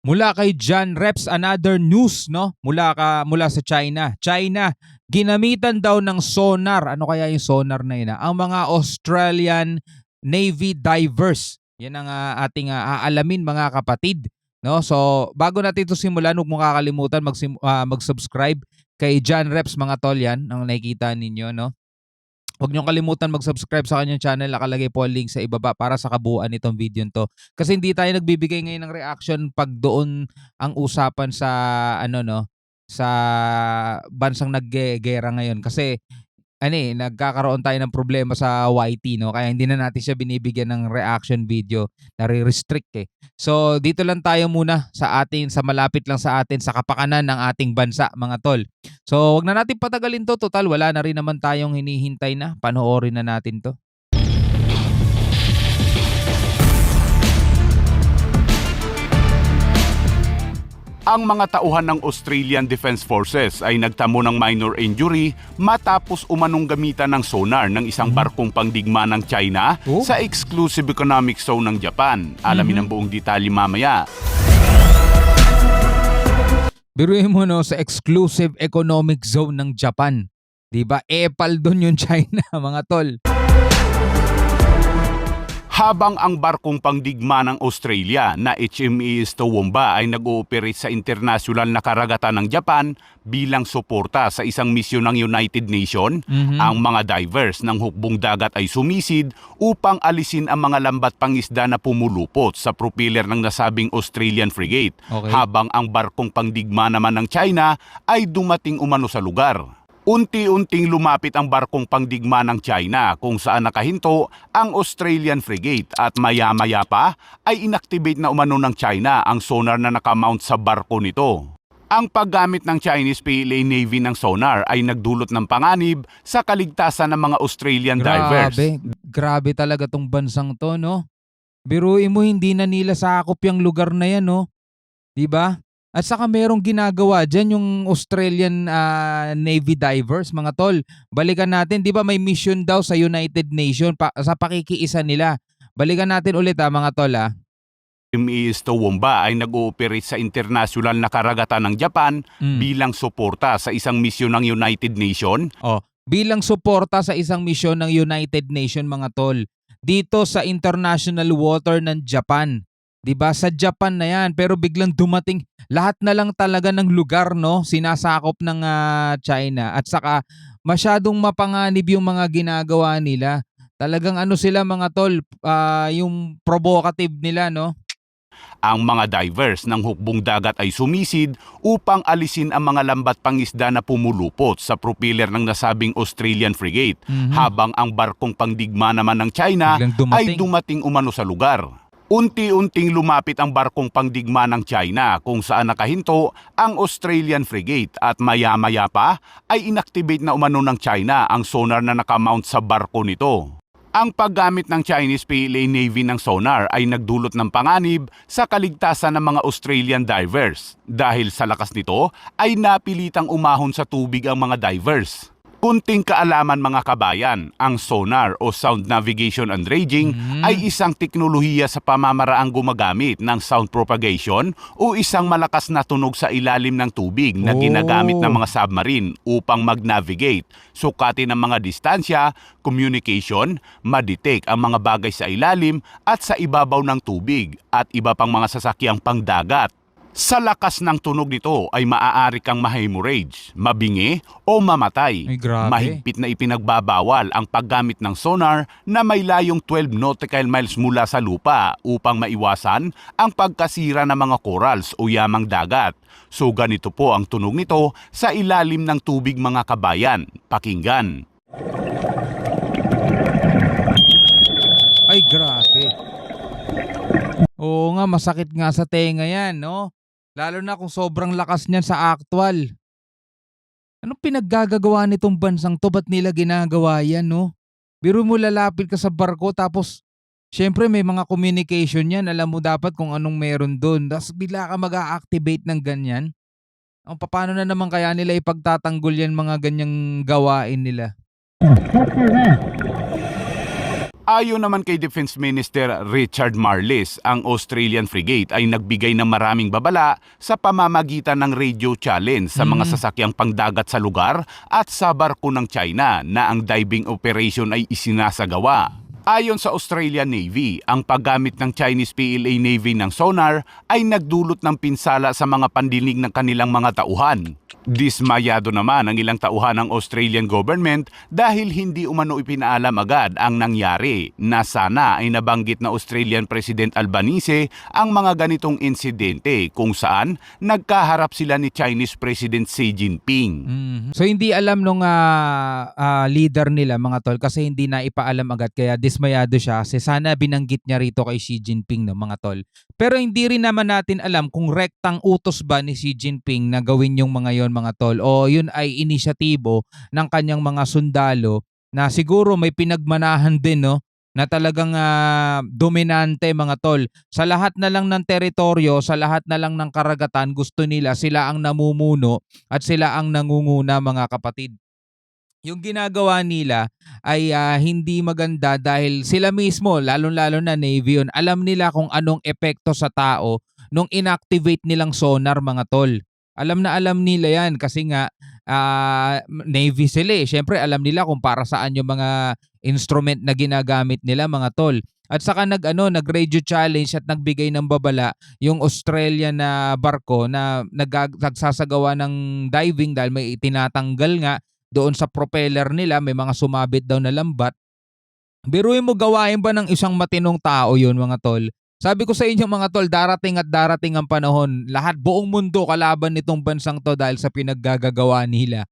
Mula kay John Reps, another news no mula sa China. China ginamitan daw ng sonar. Ano kaya yung sonar na yun? Ang mga Australian Navy divers. Yan ang ating aalamin mga kapatid. No? So bago natin ito simulan, huwag mong kakalimutan mag-subscribe kay John Reps mga tol, yan ang nakikita ninyo no. Huwag niyong kalimutan mag-subscribe sa kanyang channel. Nakalagay po ang link sa ibaba para sa kabuuan nitong video to. Kasi hindi tayo nagbibigay ngayon ng reaction pag doon ang usapan sa sa bansang naggegera ngayon. Kasi nagkakaroon tayo ng problema sa YT no. Kaya hindi na natin siya binibigyan ng reaction video. Nare-restrict eh. So dito lang tayo muna sa malapit lang sa atin sa kapakanan ng ating bansa mga tol. So wag na natin patagalin to, total wala na rin naman tayong hinihintay na. Panoorin na natin to. Ang mga tauhan ng Australian Defence Forces ay nagtamo ng minor injury matapos umanong gamitan ng sonar ng isang barkong pangdigma ng China sa exclusive economic zone ng Japan. Alamin ang buong detalye mamaya. Biruin mo no, sa exclusive economic zone ng Japan. 'Di ba? Epal doon yung China mga tol. Habang ang barkong pangdigma ng Australia na HMAS Toowoomba ay nag-ooperate sa internasyonal na karagatan ng Japan bilang suporta sa isang misyon ng United Nations, ang mga divers ng hukbong dagat ay sumisid upang alisin ang mga lambat pangisda na pumulupot sa propeller ng nasabing Australian frigate, habang ang barkong pangdigma naman ng China ay dumating umano sa lugar. Unti-unting lumapit ang barkong pangdigma ng China kung saan nakahinto ang Australian frigate at maya-maya pa ay inactivate na umano ng China ang sonar na nakamount sa barko nito. Ang paggamit ng Chinese PLA Navy ng sonar ay nagdulot ng panganib sa kaligtasan ng mga Australian divers. Grabe talaga tong bansang to no. Biruin mo hindi na nila sakop yung lugar na yan no. 'Di ba? At saka merong ginagawa dyan yung Australian Navy divers, mga tol. Balikan natin, di ba may mission daw sa United Nations sa pakikiisa nila. Balikan natin ulit mga tol HMAS Toowoomba ay nag-ooperate sa internasyonal na karagatan ng Japan bilang suporta sa isang misyon ng United Nations. Bilang suporta sa isang misyon ng United Nations mga tol. Dito sa international water ng Japan. 'Di ba? Sa Japan na 'yan, pero biglang dumating lahat na lang talaga ng lugar no sinasakop ng China, at saka masyadong mapanganib yung mga ginagawa nila. Talagang sila mga tol, yung provocative nila no. Ang mga divers ng hukbong dagat ay sumisid upang alisin ang mga lambat pangisda na pumulupot sa propeller ng nasabing Australian frigate, habang ang barkong pangdigma naman ng China ay dumating umano sa lugar. Unti-unting lumapit ang barkong pangdigma ng China kung saan nakahinto ang Australian frigate at maya-maya pa ay inactivate na umano ng China ang sonar na nakamount sa barko nito. Ang paggamit ng Chinese PLA Navy ng sonar ay nagdulot ng panganib sa kaligtasan ng mga Australian divers. Dahil sa lakas nito ay napilitang umahon sa tubig ang mga divers. Kunting kaalaman mga kabayan, ang sonar o sound navigation and ranging ay isang teknolohiya sa pamamaraang gumagamit ng sound propagation o isang malakas na tunog sa ilalim ng tubig na ginagamit ng mga submarine upang mag-navigate, sukatin ang mga distansya, communication, ma-detect ang mga bagay sa ilalim at sa ibabaw ng tubig at iba pang mga sasakyang pangdagat. Sa lakas ng tunog nito ay maaari kang ma-hemorrhage, mabingi o mamatay. Mahigpit na ipinagbabawal ang paggamit ng sonar na may layong 12 nautical miles mula sa lupa upang maiwasan ang pagkasira ng mga corals o yamang dagat. So ganito po ang tunog nito sa ilalim ng tubig mga kabayan. Pakinggan. Ay grabe. Oo nga, masakit nga sa tenga yan no. Lalo na kung sobrang lakas niyan sa actual. Anong pinaggagawa nitong bansang to? Ba't nila ginagawa yan, no? Biro mo lalapit ka sa barko tapos syempre may mga communication yan. Alam mo dapat kung anong meron doon. Tapos bigla ka mag-a-activate ng ganyan. Paano na naman kaya nila ipagtatanggol yan mga ganyang gawain nila? Ayon naman kay Defense Minister Richard Marles, ang Australian frigate ay nagbigay ng maraming babala sa pamamagitan ng radio challenge sa mga sasakyang pangdagat sa lugar at sa barko ng China na ang diving operation ay isinasagawa. Ayon sa Australian Navy, ang paggamit ng Chinese PLA Navy ng sonar ay nagdulot ng pinsala sa mga pandinig ng kanilang mga tauhan. Dismayado naman ang ilang tauhan ng Australian government dahil hindi umano ipinaalam agad ang nangyari na sana ay nabanggit na Australian President Albanese ang mga ganitong insidente kung saan nagkaharap sila ni Chinese President Xi Jinping. So hindi alam nung leader nila mga tol kasi hindi na ipaalam agad kaya dismayado siya kasi sana binanggit niya rito kay Xi Jinping no mga tol. Pero hindi rin naman natin alam kung rektang utos ba ni Xi Jinping na gawin yung mga yon mga tol o yun ay inisyatibo ng kanyang mga sundalo na siguro may pinagmanahan din no na talagang dominante mga tol. Sa lahat na lang ng teritoryo, sa lahat na lang ng karagatan, gusto nila sila ang namumuno at sila ang nangunguna mga kapatid. Yung ginagawa nila ay hindi maganda dahil sila mismo, lalong-lalo na Navy yun, alam nila kung anong epekto sa tao nung inactivate nilang sonar mga tol. Alam na alam nila yan kasi nga Navy sila eh. Siyempre alam nila kung para saan yung mga instrument na ginagamit nila mga tol. At saka nag-radio challenge at nagbigay ng babala yung Australian na barko na nagsasagawa ng diving dahil may tinatanggal nga doon sa propeller nila, may mga sumabit daw na lambat. Biruin mo gawain ba ng isang matinong tao yun mga tol? Sabi ko sa inyo mga tol, darating at darating ang panahon. Lahat buong mundo kalaban nitong bansang to dahil sa pinaggagawa nila.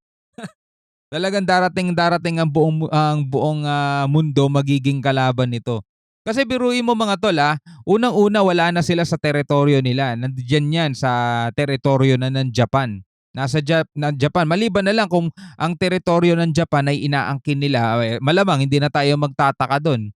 Talagang darating ang buong mundo magiging kalaban nito. Kasi biruin mo mga tol unang-una wala na sila sa teritoryo nila. Nandiyan yan sa teritoryo na ng Japan. Nasa Japan. Maliban na lang kung ang teritoryo ng Japan ay inaangkin nila, malamang hindi na tayo magtataka doon.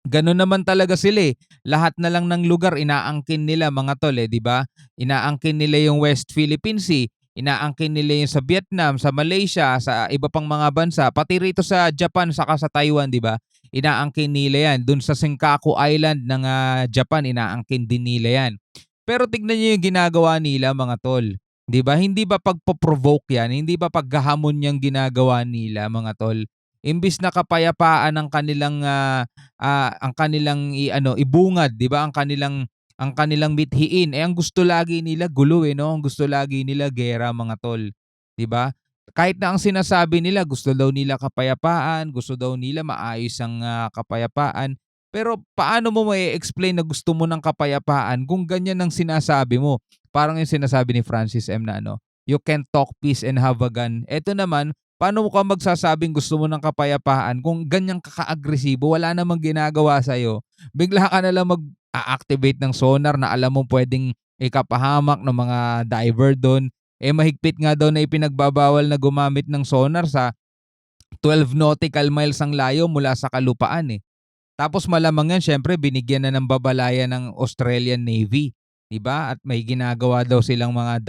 Ganun naman talaga sila eh. Lahat na lang ng lugar inaangkin nila mga tol di ba? Inaangkin nila yung West Philippine Sea, inaangkin nila yung sa Vietnam, sa Malaysia, sa iba pang mga bansa, pati rito sa Japan saka sa Taiwan, di ba? Inaangkin nila yan. Doon sa Senkaku Island ng Japan, inaangkin din nila yan. Pero tignan niyo yung ginagawa nila mga tol. 'Di ba? Hindi ba pagpo-provoke 'yan? Hindi ba paghahamon 'yang ginagawa nila, mga tol? Imbis na kapayapaan ang kanilang ibungad, 'di ba? Ang kanilang mithiin. Ang gusto lagi nila gulo no? Ang gusto lagi nila giyera, mga tol. 'Di ba? Kahit na ang sinasabi nila gusto daw nila kapayapaan, gusto daw nila maayos ang kapayapaan. Pero paano mo mai-explain na gusto mo ng kapayapaan kung ganyan ang sinasabi mo? Parang yung sinasabi ni Francis M. na you can talk peace and have a gun. Eto naman, paano mo ka magsasabing gusto mo ng kapayapaan kung ganyang kaka-agresibo, wala namang ginagawa sa'yo. Bigla ka na lang mag-activate ng sonar na alam mo pwedeng ikapahamak ng mga diver doon. Mahigpit nga daw na ipinagbabawal na gumamit ng sonar sa 12 nautical miles ang layo mula sa kalupaan eh. Tapos malamang yan, syempre binigyan na ng babalaya ng Australian Navy. Diba? At may ginagawa daw silang mga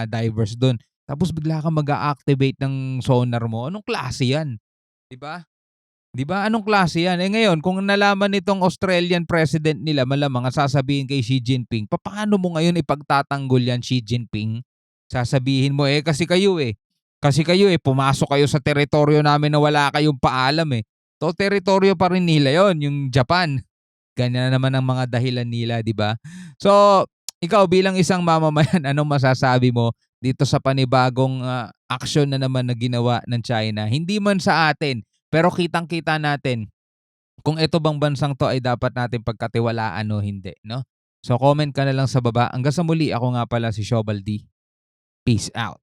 divers doon. Tapos bigla kang mag-a-activate ng sonar mo. Anong klase yan? Diba? Diba? Anong klase yan? Ngayon, kung nalaman nitong Australian president nila, malamang sasabihin kay Xi Jinping, paano mo ngayon ipagtatanggol yan, Xi Jinping? Sasabihin mo, kasi kayo pumasok kayo sa teritoryo namin na wala kayong paalam eh. To teritoryo pa rin nila yon, yung Japan. Ganyan naman ang mga dahilan nila, di ba? So, ikaw bilang isang mamamayan, anong masasabi mo dito sa panibagong aksyon na naman na ginawa ng China? Hindi man sa atin, pero kitang-kita natin kung ito bang bansang to ay dapat natin pagkatiwalaan o hindi, no? So, comment ka na lang sa baba. Hanggang sa muli, ako nga pala si Shobal D. Peace out.